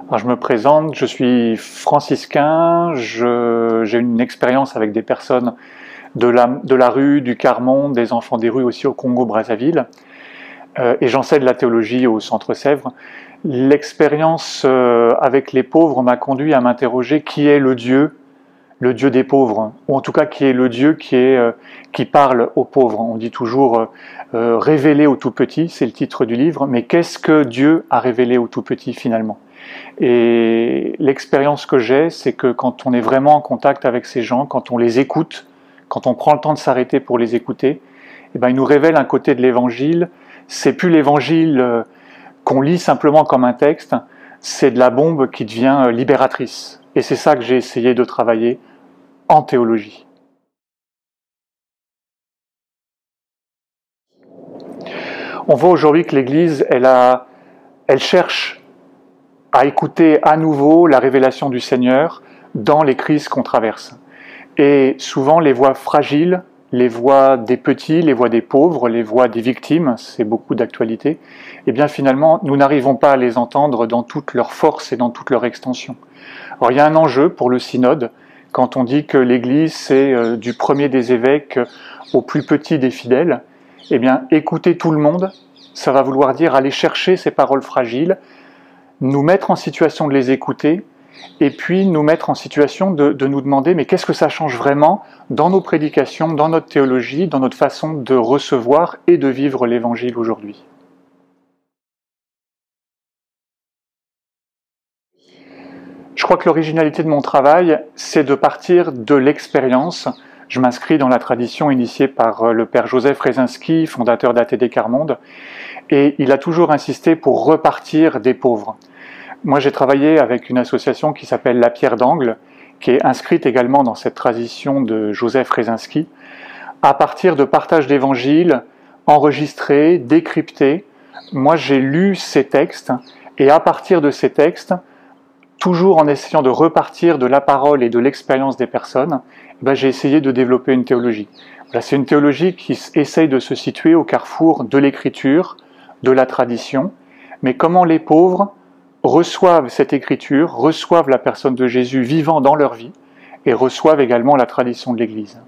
Alors, je me présente, je suis franciscain, j'ai une expérience avec des personnes de la rue, du quart-monde, des enfants des rues aussi au Congo-Brazzaville, et j'enseigne la théologie au Centre Sèvres. L'expérience avec les pauvres m'a conduit à m'interroger qui est le Dieu des pauvres, ou en tout cas qui est le Dieu qui parle aux pauvres. On dit toujours révéler au tout petit, c'est le titre du livre, mais qu'est-ce que Dieu a révélé au tout petit finalement? Et l'expérience que j'ai, c'est que quand on est vraiment en contact avec ces gens, quand on les écoute, quand on prend le temps de s'arrêter pour les écouter, eh ben, ils nous révèlent un côté de l'évangile. C'est plus l'évangile qu'on lit simplement comme un texte, c'est de la bombe qui devient libératrice. Et c'est ça que j'ai essayé de travailler en théologie. On voit aujourd'hui que l'Église, elle cherche à écouter à nouveau la révélation du Seigneur dans les crises qu'on traverse. Et souvent, les voix fragiles, les voix des petits, les voix des pauvres, les voix des victimes, c'est beaucoup d'actualité, et bien finalement, nous n'arrivons pas à les entendre dans toute leur force et dans toute leur extension. Alors il y a un enjeu pour le synode, quand on dit que l'Église, c'est du premier des évêques au plus petit des fidèles, eh bien écouter tout le monde, ça va vouloir dire aller chercher ces paroles fragiles, nous mettre en situation de les écouter, et puis nous mettre en situation de nous demander mais qu'est-ce que ça change vraiment dans nos prédications, dans notre théologie, dans notre façon de recevoir et de vivre l'Évangile aujourd'hui. Je crois que l'originalité de mon travail, c'est de partir de l'expérience. Je m'inscris dans la tradition initiée par le père Joseph Rezinski, fondateur d'ATD Quart-Monde, et il a toujours insisté pour repartir des pauvres. Moi, j'ai travaillé avec une association qui s'appelle La Pierre d'Angle, qui est inscrite également dans cette tradition de Joseph Rezinski, à partir de partage d'évangiles enregistrés, décryptés. Moi, j'ai lu ces textes, et à partir de ces textes, toujours en essayant de repartir de la parole et de l'expérience des personnes, j'ai essayé de développer une théologie. Voilà, c'est une théologie qui essaye de se situer au carrefour de l'écriture, de la tradition, mais comment les pauvres reçoivent cette écriture, reçoivent la personne de Jésus vivant dans leur vie, et reçoivent également la tradition de l'Église.